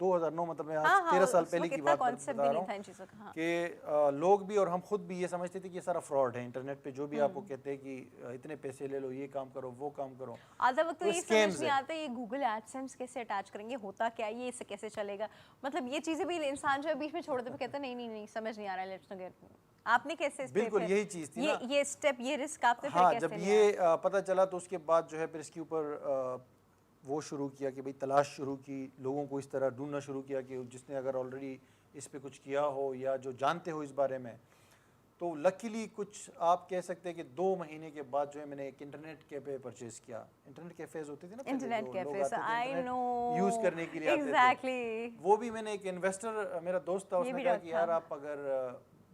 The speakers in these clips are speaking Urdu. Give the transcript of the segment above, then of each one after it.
2009 مطلب میں ہاں آج ہاں 13 سال اس پہلے وقت کی اتنا بات کانسیپٹ بتا بھی رہا نہیں تھا ان ہوں چیزوں کا. ہاں کہ لوگ بھی اور ہم خود بھی یہ سمجھتے تھے کہ یہ سارا فراڈ ہے. انٹرنیٹ پہ جو بھی آپ کو کہتے ہیں کہ اتنے پیسے لے لو, یہ کام کرو, وہ کام کرو, آدھا وقت تو یہ سمجھ اسکیمز نہیں ہے. آتا یہ گوگل ایڈسینس کیسے اٹیچ کریں گے, ہوتا کیا ہے, یہ اس سے کیسے چلے گا, مطلب یہ چیزیں بھی انسان جو ہے بیچ میں چھوڑ دے, کہتا ہے نہیں سمجھ نہیں آ رہا ہے, لیٹس گیٹ. آپ نے کیسے اس پہ بالکل یہی چیز تھی نا. یہ اسٹیپ, یہ رسک آپ نے پھر ہاں, کیسے جب لیا؟ یہ پتہ چلا تو اس کے بعد جو ہے پھر اس کے اوپر وہ شروع کیا کہ بھئی تلاش شروع کی, لوگوں کو اس طرح ڈھونڈنا شروع کیا کہ جس نے اگر آلریڈی اس پہ کچھ کیا ہو یا جو جانتے ہو اس بارے میں. تو لکیلی کچھ آپ کہہ سکتے ہیں کہ 2 مہینے کے بعد جو ہے میں نے ایک انٹرنیٹ کیفے پرچیز کیا. انٹرنیٹ کیفیز ہوتے تھے نا پہلے, انٹرنیٹ جو لوگ کیفے سے, آتے تھے آئی انٹرنیٹ نو یوز کرنے کے لیے آتے تھے. ایگزیکٹلی. وہ بھی میں نے ایک انویسٹر, میرا دوست تھا, اس یہ نے بھی کہا ڈاٹ کہ تھا. یار آپ اگر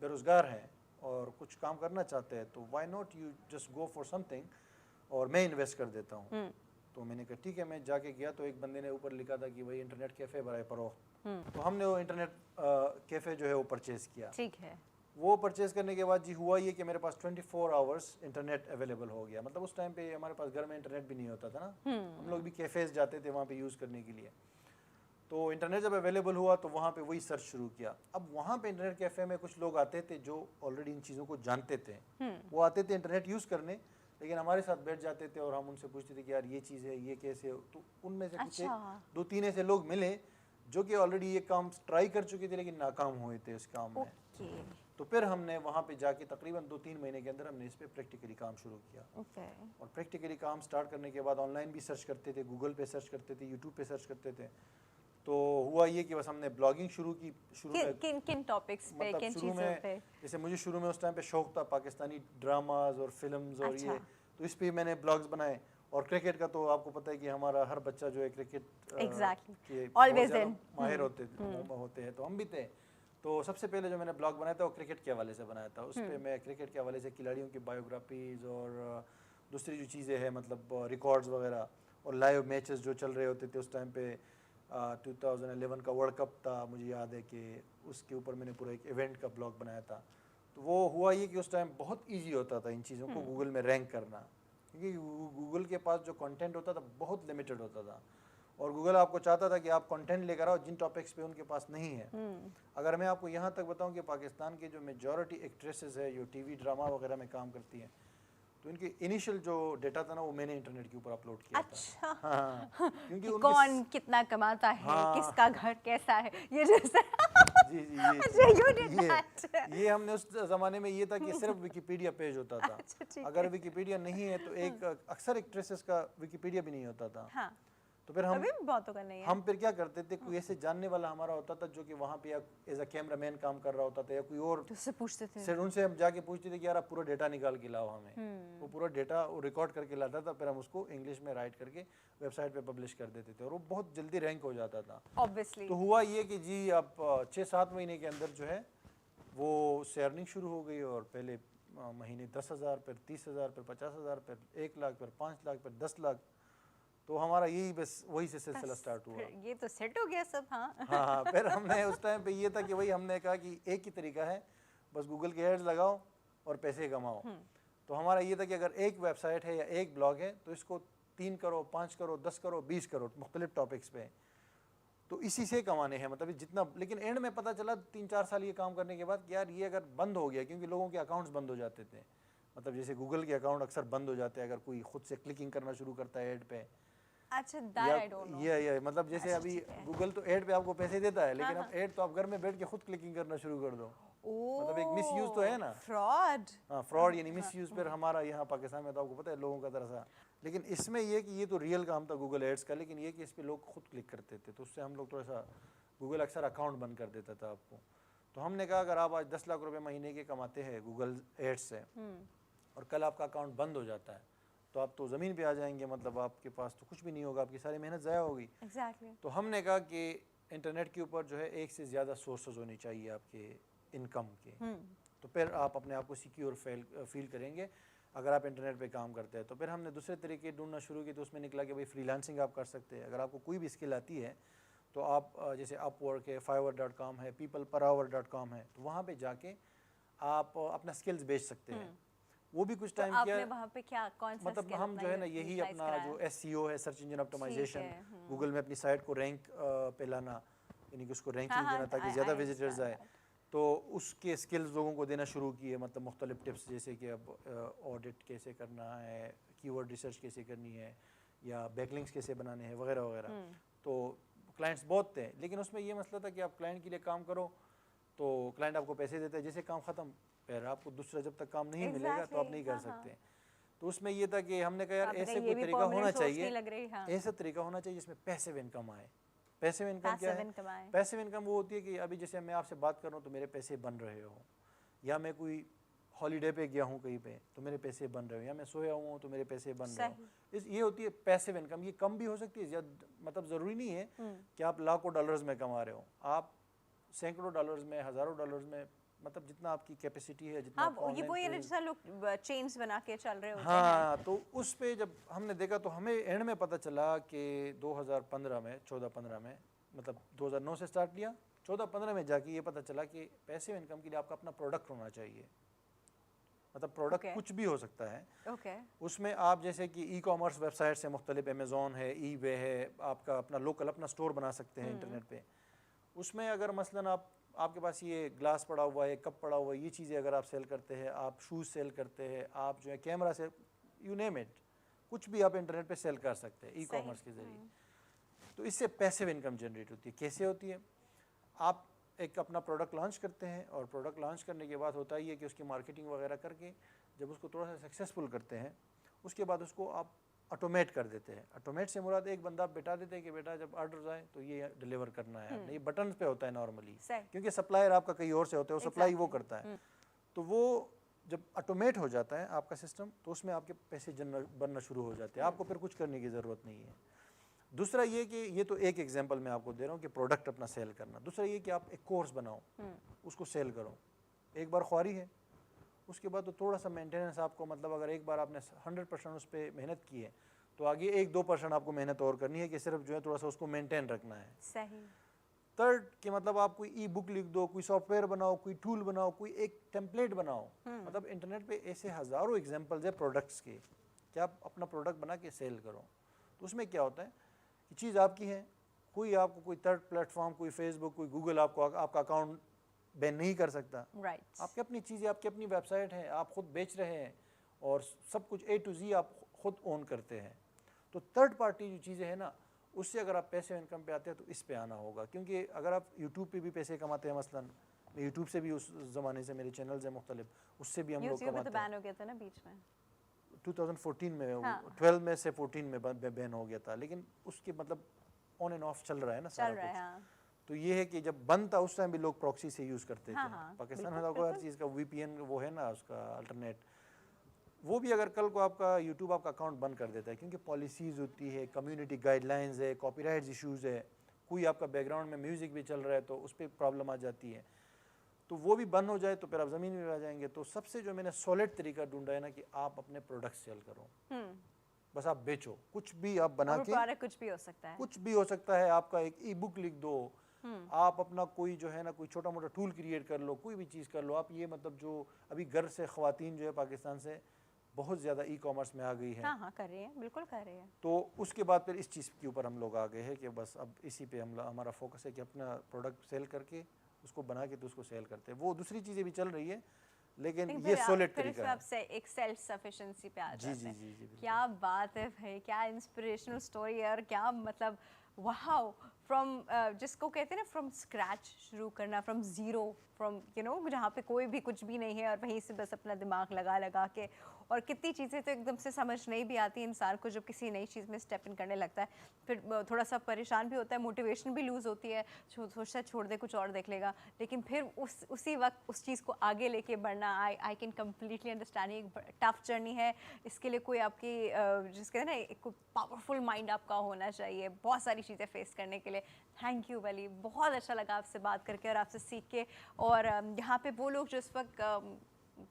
بے روزگار ہیں اور کچھ کام کرنا چاہتے ہیں تو why not you just go for something, اور میں انویسٹ کر دیتا ہوں. تو میں نے کہا ٹھیک ہے. میں جا کے گیا تو ایک بندے نے اوپر لکھا تھا کہ بھائی انٹرنیٹ کیفے برائے فروخت. تو ہم نے وہ انٹرنیٹ کیفے جو ہے وہ پرچیز کیا. ٹھیک ہے. وہ پرچیز کرنے کے بعد جی ہوا یہ کہ میرے پاس 24 آورس انٹرنیٹ اویلیبل ہو گیا. مطلب اس ٹائم پہ ہمارے پاس گھر میں انٹرنیٹ بھی نہیں ہوتا تھا نا, ہم لوگ بھی کیفیز جاتے تھے وہاں پہ یوز کرنے کے لیے. تو انٹرنیٹ جب اویلیبل ہوا تو وہاں پہ وہی سرچ شروع کیا. اب وہاں پہ انٹرنیٹ کیفے میں کچھ لوگ آتے تھے جو آلریڈی ان چیزوں کو جانتے تھے. وہ آتے تھے انٹرنیٹ یوز کرنے, لیکن ہمارے ساتھ بیٹھ جاتے تھے اور ہم ان سے پوچھتے تھے کہ یار یہ چیز ہے, یہ کیسے. تو ان میں سے کچھ 2-3 ایسے لوگ ملے جو کہ آلریڈی یہ کام ٹرائی کر چکے تھے لیکن ناکام ہوئے تھے اس کام میں. تو پھر ہم نے وہاں پہ جا کے تقریباً 2-3 مہینے کے اندر ہم نے اس پہ پریکٹیکلی کام شروع کیا. اور پریکٹیکلی کام سٹارٹ کرنے کے بعد آن لائن بھی سرچ کرتے تھے, گوگل پہ سرچ کرتے تھے, یوٹیوب پہ سرچ کرتے تھے. تو ہوا یہ کہ بس ہم نے بلاگنگ شروع کی. شروع میں کن ٹاپکس پہ, مطلب کن شروع چیزوں میں پہ؟ جیسے مجھے شروع میں اس ٹائم پہ شوق تھا پاکستانی ڈراماز اور فلمز اور یہ, تو اس پہ میں نے بلاگز بنائے. اور کرکٹ کا تو آپ کو پتہ ہے کہ ہمارا ہر بچہ جو ہے کرکٹ کے بہت زیادہ ماہر ہوتے ہیں, تو ہم بھی تھے. تو سب سے پہلے جو میں نے بلاگ بنایا تھا وہ کرکٹ کے حوالے سے بنایا تھا. اس پہ میں کرکٹ کے حوالے سے کھلاڑیوں کی بایوگرافیز اور دوسری جو چیزیں ہیں مطلب ریکارڈز وغیرہ, اور لائیو میچز جو چل رہے ہوتے تھے اس ٹائم پہ. 2011 کا ورلڈ کپ تھا, مجھے یاد ہے کہ اس کے اوپر میں نے پورا ایک ایونٹ کا بلاگ بنایا تھا. تو وہ ہوا یہ کہ اس ٹائم بہت ایزی ہوتا تھا ان چیزوں کو گوگل میں رینک کرنا, کیونکہ گوگل کے پاس جو کنٹینٹ ہوتا تھا بہت لمیٹڈ ہوتا تھا. اور گوگل آپ کو چاہتا تھا کہ آپ کنٹینٹ لے کر آؤ جن ٹاپکس پہ ان کے پاس نہیں ہے. اگر میں آپ کو یہاں تک بتاؤں کہ پاکستان کے جو میجورٹی ایکٹریسز ہے جو ٹی وی ڈرامہ وغیرہ میں کام کرتی ہیں, تو ان کے انیشیل جو ڈیٹا تھا نا وہ میں نے انٹرنیٹ کے اوپر اپلوڈ کیا تھا. اچھا, ہاں, کیونکہ کون کتنا کماتا ہے, کس کا گھر کیسا ہے, یہ جیسے جی یہ ہم نے اس زمانے میں یہ تھا کہ صرف ویکیپیڈیا پیج ہوتا تھا. اگر ویکیپیڈیا نہیں ہے تو ایک اکثر ایکٹریسز کا ویکیپیڈیا بھی نہیں ہوتا تھا. تو پھر ہم پھر کیا کرتے تھے, کوئی ایسے جاننے والا ہمارا ہوتا تھا جو کہ وہاں پہ ایز اے کیمرہ مین کام کر رہا ہوتا تھا, یا کوئی اور, ان سے ہم جا کے پوچھتے تھے کہ یار آپ پورا ڈیٹا نکال کے لاؤ ہمیں. وہ پورا ڈیٹا ریکارڈ کر کے لاتا تھا, پھر ہم اس کو انگلش میں رائٹ کر کے ویب سائٹ پہ پبلش کر دیتے تھے, اور وہ بہت جلدی رینک ہو جاتا تھا. تو ہوا یہ کہ جی اب 6-7 مہینے کے اندر جو ہے وہ سے ارننگ شروع ہو گئی, اور پہلے مہینے 10,000, پھر 30,000, پھر 50,000, پھر 1 لاکھ, پھر 5 لاکھ, پھر 10 لاکھ. تو ہمارا یہی بس وہی سے سلسلہ سٹارٹ ہوا. یہ تو سیٹ ہو گیا سب. ہاں, پھر ہم نے اس ٹائم پہ یہ تھا کہ وہی ہم نے کہا کہ ایک ہی طریقہ ہے, بس گوگل کے ایڈز لگاؤ اور پیسے کماؤ. تو ہمارا یہ تھا کہ اگر ایک ویب سائٹ ہے یا ایک بلاگ ہے تو اس کو 3 کرو, 5 کرو, 10 کرو, 20 کرو مختلف ٹاپکس پہ, تو اسی سے کمانے ہیں مطلب جتنا. لیکن اینڈ میں پتہ چلا 3-4 سال یہ کام کرنے کے بعد کہ یار یہ اگر بند ہو گیا, کیونکہ لوگوں کے اکاؤنٹس بند ہو جاتے تھے, مطلب جیسے گوگل کے اکاؤنٹ اکثر بند ہو جاتے ہیں اگر کوئی خود سے کلکنگ کرنا شروع کرتا ہے ایڈ پہ. یہ مطلب جیسے ابھی گوگل تو ایڈ پہ آپ کو پیسے دیتا ہے, لیکن اب ایڈ تو آپ گھر میں بیٹھ کے خود کلکنگ کرنا شروع کر دو. مطلب ایک مس یوز تو ہے نا, فراڈ یعنی مس یوز. پھر ہمارا یہاں پاکستان میں تو آپ کو پتہ ہے لوگوں کا طرح. لیکن اس میں یہ کہ یہ تو ریئل کام تھا گوگل ایڈس کا, لیکن یہ کہ اس پہ لوگ خود کلک کرتے تھے, تو اس سے ہم لوگ تھوڑا سا گوگل اکثر اکاؤنٹ بند کر دیتا تھا آپ کو. تو ہم نے کہا اگر آپ آج 10 لاکھ روپے مہینے کے کماتے ہیں گوگل ایڈس سے, اور کل آپ کا اکاؤنٹ بند ہو جاتا ہے, تو آپ تو زمین پہ آ جائیں گے, مطلب آپ کے پاس تو کچھ بھی نہیں ہوگا, آپ کی ساری محنت ضائع ہوگی. تو ہم نے کہا کہ انٹرنیٹ کے اوپر جو ہے ایک سے زیادہ سورسز ہونے چاہیے آپ کے انکم کے, تو پھر آپ اپنے آپ کو سیکیور فیل کریں گے اگر آپ انٹرنیٹ پہ کام کرتے ہیں. تو پھر ہم نے دوسرے طریقے ڈھونڈنا شروع کی, تو اس میں نکلا کہ بھائی فری لانسنگ آپ کر سکتے ہیں. اگر آپ کو کوئی بھی اسکل آتی ہے تو آپ جیسے اپ ورک ہے, fiverr.com ہے, peopleperhour.com ہے, تو وہاں پہ جا کے آپ اپنا اسکلز بیچ سکتے ہیں. وہ بھی کچھ ٹائم کیا, وہاں پہ کیا کون سا مطلب ہم جو ہے نا یہی اپنا جو SEO ہے, سرچ انجن آپٹیمائزیشن, گوگل میں اپنی سائٹ کو رینک پہ لانا, یعنی کہ اس کو رینکنگ دینا تاکہ زیادہ وزٹرز آئے. تو اس کے اسکلز لوگوں کو دینا شروع کیے, مطلب مختلف ٹپس جیسے کہ اب آڈٹ کیسے کرنا ہے, کی ورڈ ریسرچ کیسے کرنی ہے, یا بیک لنکس کیسے بنانے ہیں وغیرہ وغیرہ. تو کلائنٹس بہت تھے, لیکن اس میں یہ مسئلہ تھا کہ آپ کلائنٹ کے لیے کام کرو تو کلائنٹ آپ کو پیسے دیتا ہے, جیسے کام ختم, پھر آپ کو دوسرا جب تک کام نہیں ملے گا تو آپ نہیں کر سکتے. تو اس میں یہ تھا کہ ہم نے کہا یار ایسے کوئی طریقہ ہونا چاہیے, ایسا طریقہ ہونا چاہیے جس میں پیسیو انکم آئے. پیسیو انکم کیا ہے؟ پیسیو انکم وہ ہوتی ہے کہ ابھی جیسے میں آپ سے بات کر رہا ہوں تو میرے پیسے بن رہے ہوں, یا میں کوئی ہالیڈے پہ گیا ہوں کہیں پہ تو میرے پیسے بن رہے ہوں, یا میں سویا ہوں تو میرے پیسے بن رہے ہوں. یہ ہوتی ہے پیسیو انکم. یہ کم بھی ہو سکتی ہے, مطلب ضروری نہیں ہے کہ آپ لاکھوں ڈالرز میں کما رہے ہو, آپ سینکڑوں ڈالرز میں, ہزاروں ڈالرز میں, مطلب جتنا آپ کی کیپیسٹی ہے, جتنا لوگ چینز بنا کے چل رہے ہوتے ہیں. ہاں, تو اس پہ جب ہم نے دیکھا تو ہمیں اینڈ میں پتہ چلا کہ 2015 میں 14-15 میں, مطلب 2009 سے سٹارٹ لیا, 14-15 میں جا کے یہ پتہ چلا کہ پیسیو انکم کے لیے آپ کا اپنا پروڈکٹ ہونا چاہیے. مطلب پروڈکٹ کچھ بھی ہو سکتا ہے. اس میں آپ جیسے کہ ای کامرس ویب سائٹ سے مختلف, امیزون ہے, ای بے ہے, آپ کا اپنا لوکل اپنا سٹور بنا سکتے ہیں انٹرنیٹ پہ. اس میں اگر مثلاً آپ کے پاس یہ گلاس پڑا ہوا ہے, کپ پڑا ہوا ہے, یہ چیزیں اگر آپ سیل کرتے ہیں, آپ شوز سیل کرتے ہیں, آپ جو ہے کیمرہ سے, یو نیم اٹ, کچھ بھی آپ انٹرنیٹ پہ سیل کر سکتے ہیں ای کامرس کے ذریعے. تو اس سے پیسیو انکم جنریٹ ہوتی ہے. کیسے ہوتی ہے؟ آپ ایک اپنا پروڈکٹ لانچ کرتے ہیں, اور پروڈکٹ لانچ کرنے کے بعد ہوتا ہی ہے کہ اس کی مارکیٹنگ وغیرہ کر کے جب اس کو تھوڑا سا سکسیزفل کرتے ہیں, اس کے بعد اس کو آپ آٹومیٹ کر دیتے ہیں. آٹومیٹ سے مراد ایک بندہ بٹا دیتے ہیں کہ بیٹا جب آرڈرز آئے تو یہ ڈیلیور کرنا ہے. یہ بٹن پہ ہوتا ہے نارملی, کیونکہ سپلائر آپ کا کہیں اور سے ہوتا ہے, وہ سپلائی وہ کرتا ہے. تو وہ جب آٹومیٹ ہو جاتا ہے آپ کا سسٹم, تو اس میں آپ کے پیسے بننا شروع ہو جاتے ہیں, آپ کو پھر کچھ کرنے کی ضرورت نہیں ہے. دوسرا یہ کہ یہ تو ایک ایگزامپل میں آپ کو دے رہا ہوں کہ پروڈکٹ اپنا سیل کرنا. دوسرا یہ کہ آپ ایک کورس بناؤ, اس کو سیل کرو. ایک بار خواری ہے, اس کے بعد تو تھوڑا سا مینٹیننس آپ کو, مطلب اگر ایک بار آپ نے 100% اس پہ محنت کی ہے تو آگے 1-2% آپ کو محنت اور کرنی ہے کہ صرف جو ہے تھوڑا سا اس کو مینٹین رکھنا ہے. صحیح. تھرڈ کہ مطلب آپ کوئی ای بک لکھ دو, کوئی سافٹ ویئر بناؤ, کوئی ٹول بناؤ, کوئی ایک ٹیمپلیٹ بناؤ. مطلب انٹرنیٹ پہ ایسے ہزاروں ایگزامپلز ہیں پروڈکٹس کے کہ آپ اپنا پروڈکٹ بنا کے سیل کرو. تو اس میں کیا ہوتا ہے کہ چیز آپ کی ہے, کوئی آپ کو کوئی تھرڈ پلیٹ فارم, کوئی فیس بک, کوئی گوگل آپ کو آپ کا اکاؤنٹ بین نہیں کر سکتا. آپ کی اپنی چیزیں, آپ کی اپنی ویب سائٹ ہے, آپ خود بیچ رہے ہیں, اور سب کچھ A to Z آپ خود اون کرتے ہیں. تو تھرڈ پارٹی جو چیزیں ہیں نا, اس سے اگر آپ پیسے انکم پہ آتے ہیں تو اس پہ آنا ہوگا. کیونکہ اگر آپ یوٹیوب پہ بھی پیسے کماتے ہیں, مثلاً میں یوٹیوب سے بھی اس زمانے سے میرے چینلز ہیں مختلف, اس سے بھی ہم لوگ کماتے ہیں. بین ہو گیا تھا نا بیچ میں 2014 میں, 12 میں سے 14 میں بین ہو گیا تھا, لیکن اس کے مطلب آن اینڈ آف چل رہا ہے نا سارا کچھ. تو یہ ہے کہ جب بند تھا اس ٹائم بھی لوگ پراکسی سے یوز کرتے تھے. پاکستان میں تو ہر چیز کا VPN وہ ہے نا, اس کا الٹرنیٹ, وہ بھی اگر کل کو آپ کا یوٹیوب آپ کا اکاؤنٹ بند کر دیتا ہے, کیونکہ پالیسیز ہوتی ہے, کمیونٹی گائیڈ لائنز ہے, کاپی رائٹس ایشوز ہے, کوئی آپ کا بیک گراؤنڈ میں میوزک بھی چل رہا ہے تو اس پہ پرابلم آ جاتی ہے, تو وہ بھی بند ہو جائے تو پھر آپ زمین میں آ جائیں گے. تو سب سے جو میں نے سالڈ طریقہ ڈھونڈا ہے نا کہ آپ اپنے پروڈکٹ سیل کرو, بس آپ بیچو, کچھ بھی آپ بنا کے, کچھ بھی ہو سکتا ہے, کچھ بھی ہو سکتا ہے. آپ کا ایک ای بک لکھ دو, آپ اپنا کوئی جو ہے نا کوئی چھوٹا موٹا ٹول کریٹ کر لو, کوئی بھی چیز کر لو آپ. یہ مطلب جو ابھی گھر سے خواتین جو ہے پاکستان سے بہت زیادہ ای کامرس میں آ گئی ہے. ہاں کر رہی ہیں, بالکل کر رہی ہیں. تو اس کے بعد پھر اس چیز کے اوپر ہم لوگ آ گئے ہیں کہ بس اب اسی پہ ہمارا فوکس ہے کہ اپنا پروڈکٹ سیل کر کے اس کو بنا کے تو اس کو سیل کرتے ہیں. وہ دوسری چیزیں بھی چل رہی ہے, لیکن یہ سولڈ طریقہ ہے. پھر ایک سیلف سفیشینسی پہ آ جاتے ہیں. جی کیا بات ہے بھائی, کیا انسپریشنل اسٹوری ہے, اور کیا مطلب واو, فرام جس کو کہتے ہیں نا فرام اسکریچ شروع کرنا, فرام زیرو, فرام جہاں پہ کوئی بھی کچھ بھی نہیں ہے, اور وہیں سے بس اپنا دماغ لگا کے, اور کتنی چیزیں تو ایک دم سے سمجھ نہیں بھی آتی انسان کو جب کسی نئی چیز میں اسٹیپ ان کرنے لگتا ہے. پھر تھوڑا سا پریشان بھی ہوتا ہے, موٹیویشن بھی لوز ہوتی ہے, سوچتا ہے چھوڑ دے کچھ اور دیکھ لے گا, لیکن پھر اسی وقت اس چیز کو آگے لے کے بڑھنا. آئی کین کمپلیٹلی انڈرسٹینڈ, ایک ٹف جرنی ہے. اس کے لیے کوئی آپ کی جس کہتے ہیں نا ایک پاورفل مائنڈ آپ کا ہونا چاہیے بہت ساری چیزیں فیس کرنے کے لیے. تھینک یو ولی, بہت اچھا لگا آپ سے بات کر کے اور آپ سے سیکھ کے. اور یہاں پہ وہ لوگ جو اس وقت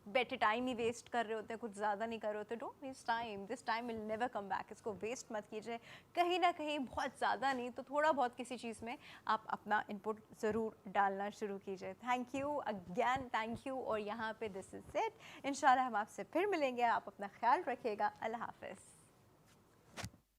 بیٹھے ٹائم ہی ویسٹ کر رہے ہوتے ہیں, کچھ زیادہ نہیں کر رہے ہوتے, don't waste time, this time will never come back. اس کو ویسٹ مت کیجیے, کہیں نہ کہیں بہت زیادہ نہیں تو تھوڑا بہت کسی چیز میں آپ اپنا ان پٹ ضرور ڈالنا شروع کیجیے. Thank you again, thank you. اور یہاں پہ دس از اٹ. انشاءاللہ ہم آپ سے پھر ملیں گے. آپ اپنا خیال رکھیے گا. اللہ حافظ.